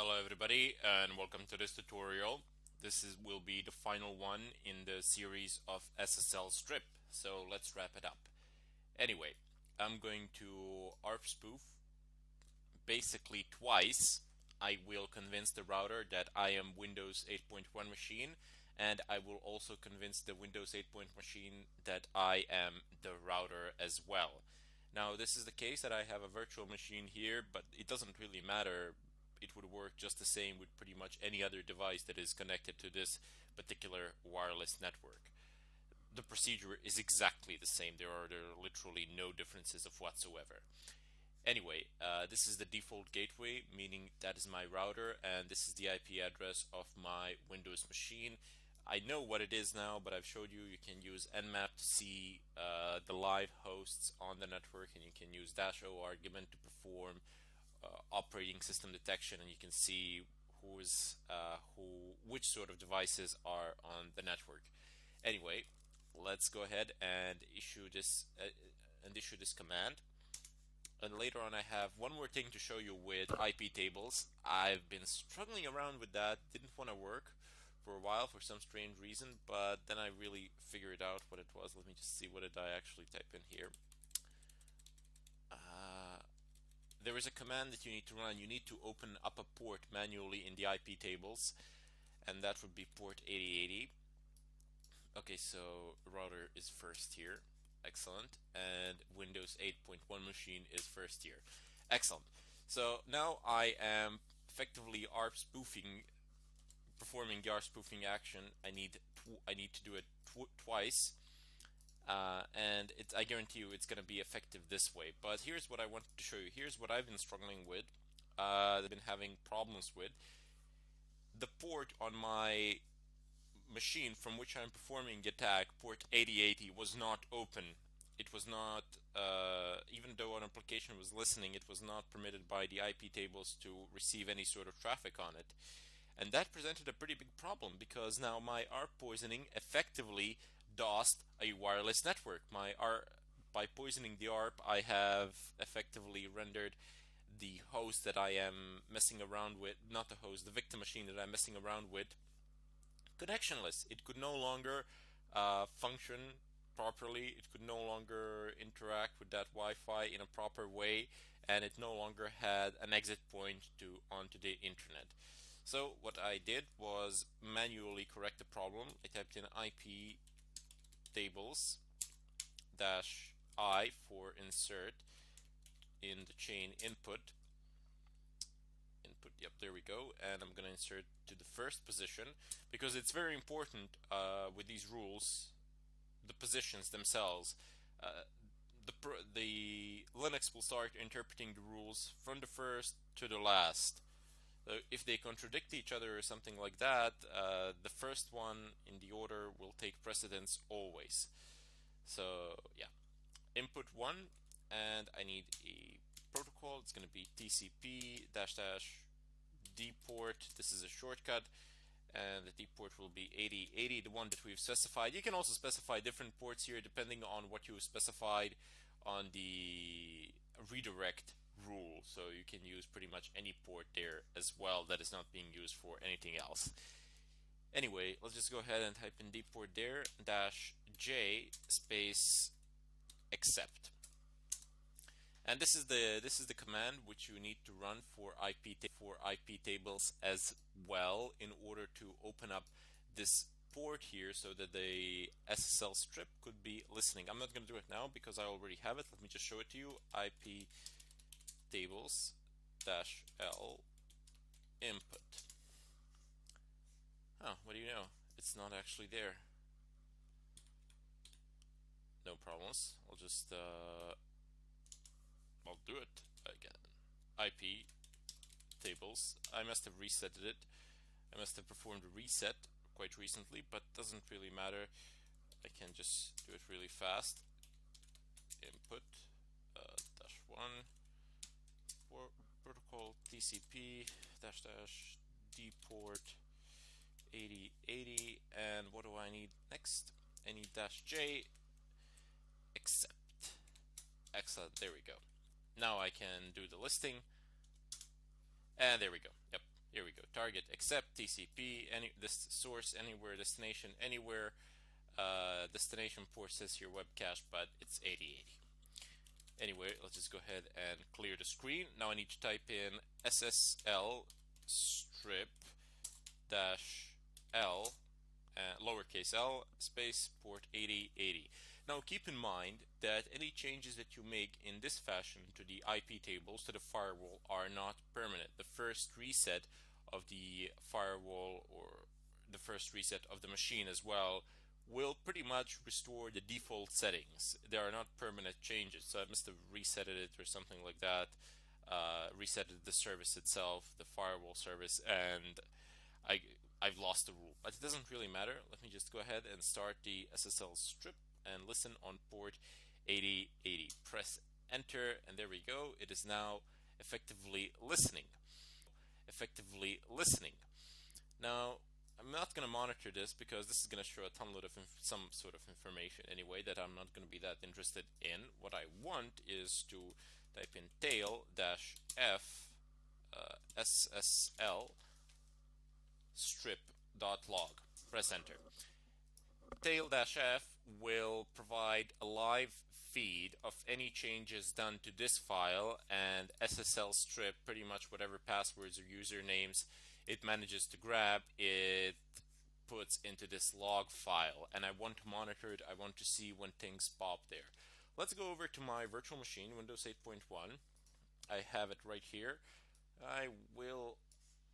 Hello everybody and welcome to this tutorial. Will be the final one in the series of SSL Strip, so let's wrap it up. Anyway, I'm going to ARP spoof basically twice. I will convince the router that I am Windows 8.1 machine, and I will also convince the Windows 8.1 machine that I am the router as well. Now this is the case that I have a virtual machine here, but it doesn't really matter. It would work just the same with pretty much any other device that is connected to this particular wireless network. The procedure is exactly the same. There are literally no differences of whatsoever. Anyway, this is the default gateway, meaning that is my router, and this is the IP address of my Windows machine. I know what it is now, but I've showed you. You can use nmap to see the live hosts on the network, and you can use -o argument to perform operating system detection, and you can see which sort of devices are on the network. Anyway, let's go ahead and issue this command. And later on I have one more thing to show you with IP tables. I've been struggling around with that, didn't want to work for a while for some strange reason, but then I really figured out what it was. Let me just see, what did I actually type in here. There is a command that you need to run. You need to open up a port manually in the IP tables, and that would be port 8080. Okay, so router is first here. Excellent. And Windows 8.1 machine is first here. Excellent. So now I am effectively ARP spoofing, performing the ARP spoofing action. I need to do it twice, and I guarantee you it's going to be effective this way. But here's what I wanted to show you. Here's what I've been struggling with. I've been having problems with the port on my machine from which I'm performing the attack. Port 8080 was not open. It was not, even though an application was listening, it was not permitted by the IP tables to receive any sort of traffic on it. And that presented a pretty big problem, because now my ARP poisoning effectively DOSed a wireless network. By poisoning the ARP, I have effectively rendered the host that I am messing around with, not the host, the victim machine that I'm messing around with, connectionless. It could no longer function properly. It could no longer interact with that Wi-Fi in a proper way, and it no longer had an exit point onto the internet. So what I did was manually correct the problem. I typed in IP tables -I for insert in the chain input. Yep, there we go, and I'm gonna insert to the first position, because it's very important with these rules, the positions themselves. The Linux will start interpreting the rules from the first to the last. If they contradict each other or something like that, the first one in the order will take precedence always. So yeah, input 1, and I need a protocol. It's going to be TCP -D port. This is a shortcut, and the D port will be 8080, the one that we've specified. You can also specify different ports here depending on what you specified on the redirect rule. So you can use pretty much any port there as well that is not being used for anything else. Anyway, let's just go ahead and type in D port there, -J space accept. And this is the command which you need to run for IP tables as well, in order to open up this port here so that the SSL strip could be listening. I'm not going to do it now because I already have it. Let me just show it to you. IP tables -L input. Oh, what do you know? It's not actually there. No problems. I'll just I'll do it again. IP tables. I must have resetted it. I must have performed a reset quite recently, but doesn't really matter. I can just do it really fast. Input -1 for protocol TCP -D port 8080, and what do I need next? I need -J accept. Excellent. There we go. Now I can do the listing, and there we go. Yep, Here we go. Target accept TCP, any this source anywhere, destination anywhere. Destination port says here web cache, but it's 8080. Anyway, let's just go ahead and clear the screen. Now I need to type in SSL strip dash L, lowercase l, space port 8080. Now keep in mind that any changes that you make in this fashion to the IP tables, to the firewall, are not permanent. The first reset of the firewall, or the first reset of the machine as well, will pretty much restore the default settings. They are not permanent changes. So I must have resetted it or something like that, resetted the service itself, the firewall service, and I've lost the rule. But it doesn't really matter. Let me just go ahead and start the SSL strip and listen on port 8080. Press enter, and there we go. It is now effectively listening. Now, I'm not going to monitor this because this is going to show a ton of some sort of information anyway that I'm not going to be that interested in. What I want is to type in tail-f SSL strip.log. Press enter. Tail-f will provide a live feed of any changes done to this file, and SSL strip, pretty much whatever passwords or usernames it manages to grab, it puts into this log file, and I want to monitor it. I want to see when things pop there. Let's go over to my virtual machine, Windows 8.1. I have it right here. I will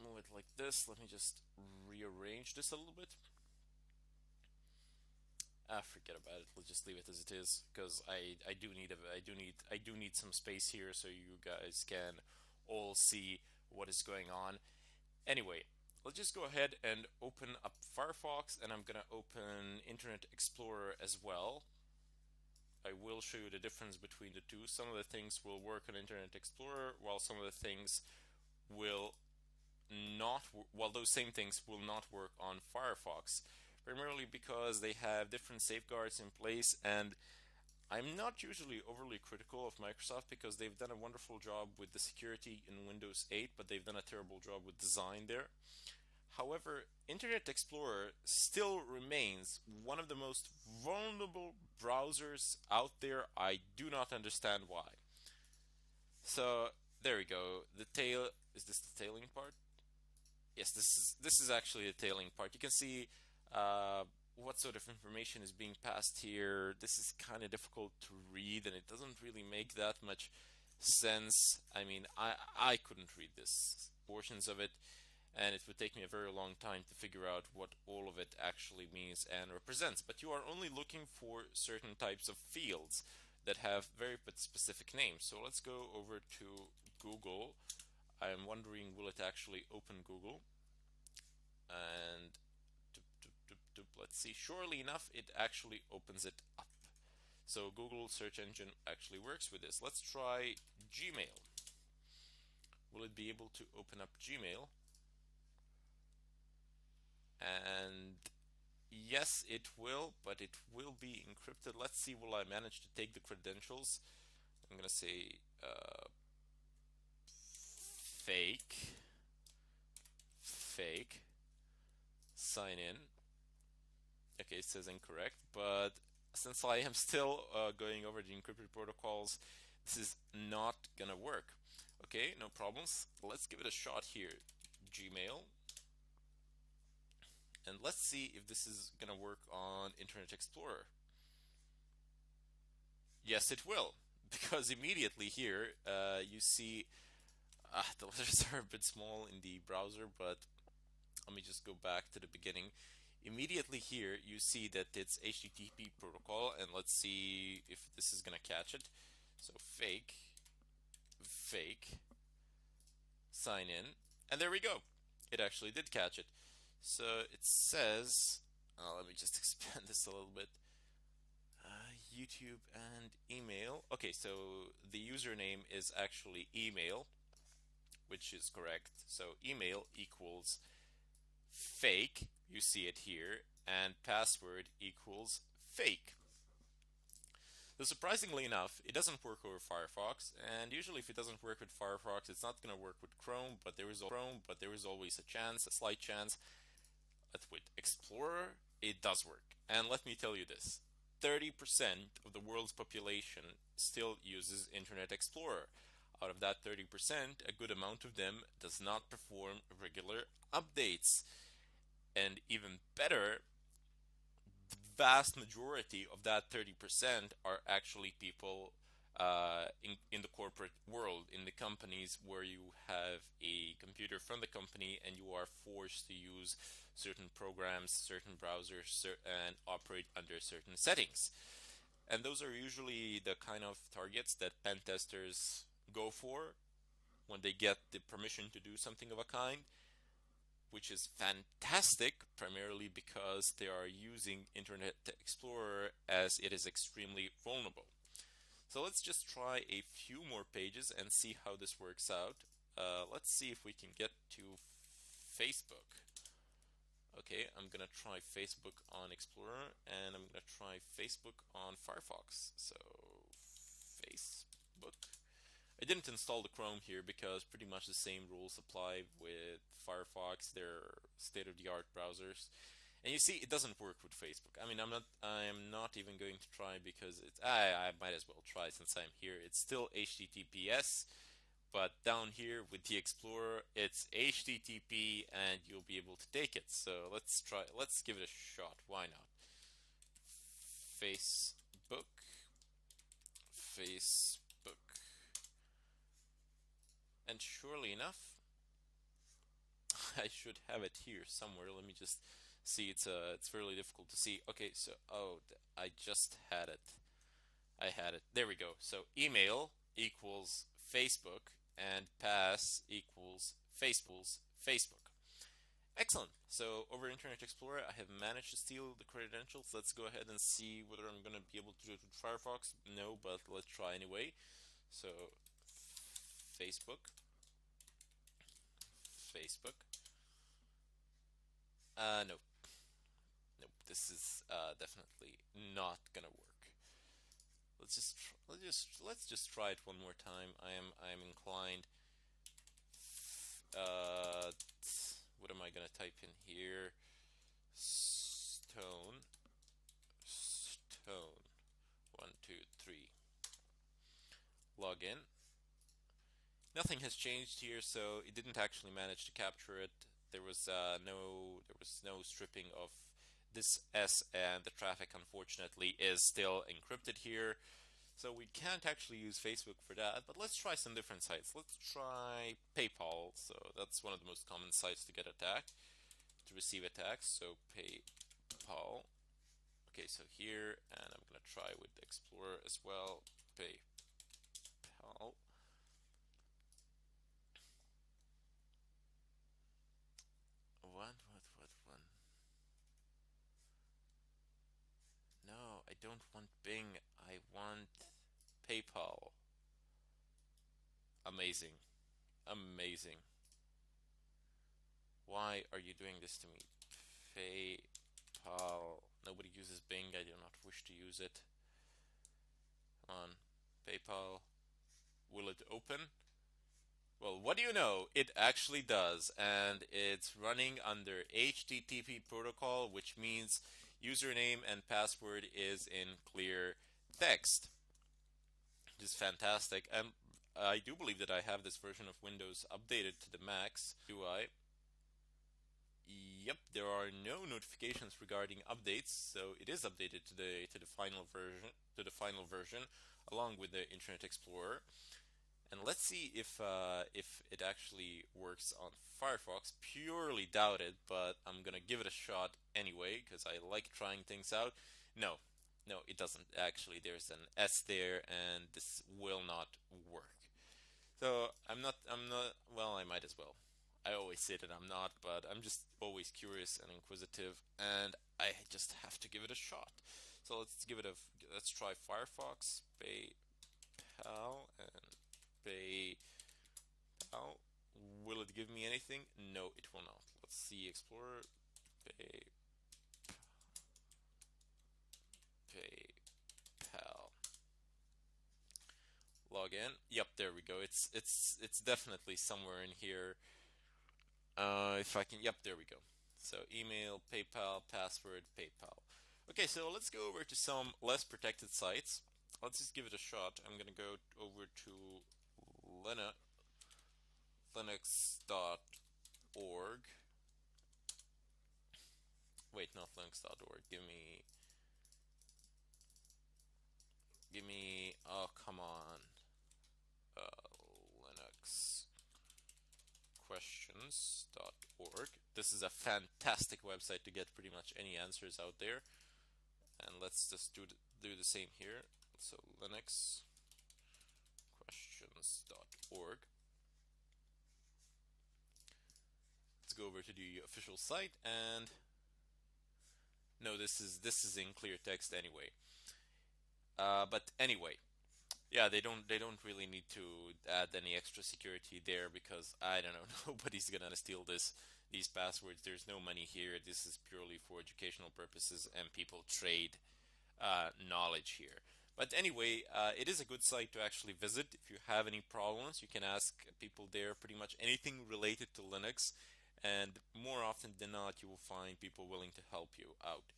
move it like this. Let me just rearrange this a little bit. Forget about it. Let's just leave it as it is, because I do need some space here so you guys can all see what is going on. Anyway, let's just go ahead and open up Firefox, and I'm gonna open Internet Explorer as well. I will show you the difference between the two. Some of the things will work on Internet Explorer, while some of the things will not, while those same things will not work on Firefox, primarily because they have different safeguards in place. And I'm not usually overly critical of Microsoft because they've done a wonderful job with the security in Windows 8, but they've done a terrible job with design there. However, Internet Explorer still remains one of the most vulnerable browsers out there. I do not understand why. So there we go. The tail, is this the tailing part? Yes, this is actually the tailing part. You can see what sort of information is being passed here. This is kind of difficult to read, and it doesn't really make that much sense. I mean, I couldn't read this portions of it, and it would take me a very long time to figure out what all of it actually means and represents. But you are only looking for certain types of fields that have very specific names. So let's go over to Google. I'm wondering, will it actually open Google? And let's see. Surely enough, it actually opens it up. So Google search engine actually works with this. Let's try Gmail. Will it be able to open up Gmail? And yes, it will, but it will be encrypted. Let's see, will I manage to take the credentials? I'm gonna say fake sign in. Okay, it says incorrect, but since I am still going over the encrypted protocols, this is not gonna work. Okay, no problems. Let's give it a shot here. Gmail. And let's see if this is gonna work on Internet Explorer. Yes, it will, because immediately here you see the letters are a bit small in the browser, but let me just go back to the beginning. Immediately here you see that it's HTTP protocol, and let's see if this is gonna catch it. So fake sign in, and there we go. It actually did catch it. So it says, let me just expand this a little bit. YouTube and email. Okay, so the username is actually email, which is correct. So email equals fake, you see it here, and password equals fake. So surprisingly enough, it doesn't work over Firefox, and usually if it doesn't work with Firefox, it's not going to work with Chrome, but there is always a chance, a slight chance, that with Explorer, it does work. And let me tell you this, 30% of the world's population still uses Internet Explorer. Out of that 30%, a good amount of them does not perform regular updates. And even better, the vast majority of that 30% are actually people in the corporate world, in the companies where you have a computer from the company and you are forced to use certain programs, certain browsers, and operate under certain settings. And those are usually the kind of targets that pen testers go for when they get the permission to do something of a kind, which is fantastic, primarily because they are using Internet Explorer as it is extremely vulnerable. So let's just try a few more pages and see how this works out. Let's see if we can get to Facebook. Okay, I'm gonna try Facebook on Explorer, and I'm gonna try Facebook on Firefox. So, Facebook. I didn't install the Chrome here because pretty much the same rules apply with Firefox. They're state-of-the-art browsers. And you see, it doesn't work with Facebook. I mean, I'm not even going to try because I might as well try since I'm here. It's still HTTPS, but down here with the Explorer, it's HTTP, and you'll be able to take it. So let's try. Let's give it a shot. Why not? Facebook. And surely enough, I should have it here somewhere. Let me just see. It's fairly difficult to see. Okay, so I just had it. I had it. There we go. So email equals Facebook and pass equals Facebook. Excellent. So over Internet Explorer, I have managed to steal the credentials. Let's go ahead and see whether I'm going to be able to do it with Firefox. No, but let's try anyway. So Facebook. No. Nope. This is definitely not gonna work. Let's just try it one more time. I am inclined. What am I gonna type in here? Stone. 1, 2, 3. Log in. Nothing has changed here, so it didn't actually manage to capture it. There was no stripping of this S, and the traffic unfortunately is still encrypted here. So we can't actually use Facebook for that, but let's try some different sites. Let's try PayPal. So that's one of the most common sites to get attacked, to receive attacks. So PayPal. Okay, so here, and I'm gonna try with Explorer as well. PayPal. What? No, I don't want Bing. I want PayPal. Amazing. Amazing. Why are you doing this to me? PayPal. Nobody uses Bing. I do not wish to use it. Come on. PayPal. Will it open? Well, what do you know? It actually does, and it's running under HTTP protocol, which means username and password is in clear text. Which is fantastic, and I do believe that I have this version of Windows updated to the max. Do I? Yep, there are no notifications regarding updates, so it is updated to the final version along with the Internet Explorer. And let's see if it actually works on Firefox. Purely doubt it, but I'm gonna give it a shot anyway because I like trying things out. No, no, it doesn't actually. There's an S there, and this will not work. So I'm not. Well, I might as well. I always say that I'm not, but I'm just always curious and inquisitive, and I just have to give it a shot. So let's try Firefox, PayPal, and PayPal. Will it give me anything? No, it will not. Let's see Explorer, PayPal. log in. Yep, there we go. It's definitely somewhere in here. If I can, yep, there we go. So email, PayPal, password, PayPal. Okay, so let's go over to some less protected sites. Let's just give it a shot. I'm gonna go over to linux.org. Wait, not linux.org. Give me. Oh, come on. Linux questions.org. This is a fantastic website to get pretty much any answers out there. And let's just do the same here. So Linux questions.org. Let's go over to the official site, and no, this is in clear text anyway. But anyway, yeah, they don't really need to add any extra security there, because I don't know, nobody's gonna steal these passwords. There's no money here. This is purely for educational purposes, and people trade knowledge here. But anyway, it is a good site to actually visit. If you have any problems, you can ask people there pretty much anything related to Linux, and more often than not, you will find people willing to help you out.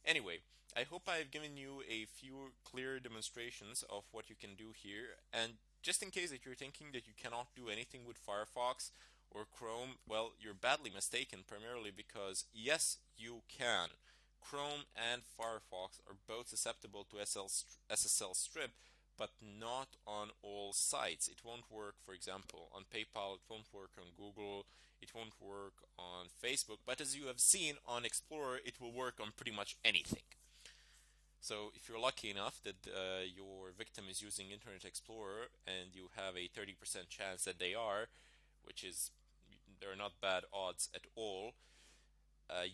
Anyway, I hope I've given you a few clear demonstrations of what you can do here. And just in case that you're thinking that you cannot do anything with Firefox or Chrome, well, you're badly mistaken, primarily because yes, you can. Chrome and Firefox are both susceptible to SSL Strip, but not on all sites. It won't work, for example, on PayPal, it won't work on Google, it won't work on Facebook, but as you have seen on Explorer, it will work on pretty much anything. So if you're lucky enough that your victim is using Internet Explorer and you have a 30% chance that they are, which is, they're not bad odds at all,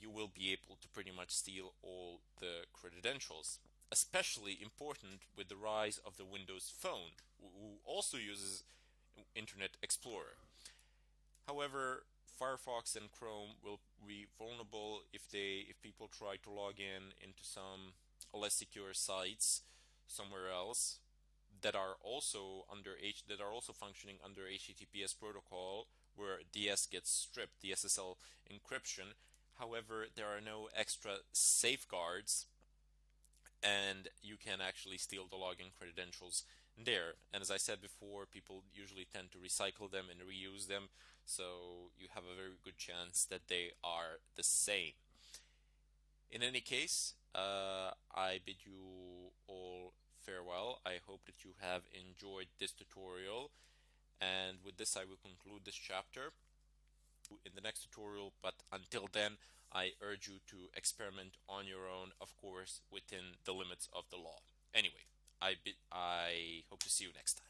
you will be able to pretty much steal all the credentials. Especially important with the rise of the Windows Phone, who also uses Internet Explorer. However, Firefox and Chrome will be vulnerable if people try to log in into some less secure sites somewhere else that are also functioning under HTTPS protocol, where DS gets stripped, the SSL encryption. However, there are no extra safeguards, and you can actually steal the login credentials there. And as I said before, people usually tend to recycle them and reuse them, so you have a very good chance that they are the same. In any case, I bid you all farewell. I hope that you have enjoyed this tutorial, and with this I will conclude this chapter in the next tutorial. But until then, I urge you to experiment on your own, of course, within the limits of the law. Anyway, I hope to see you next time.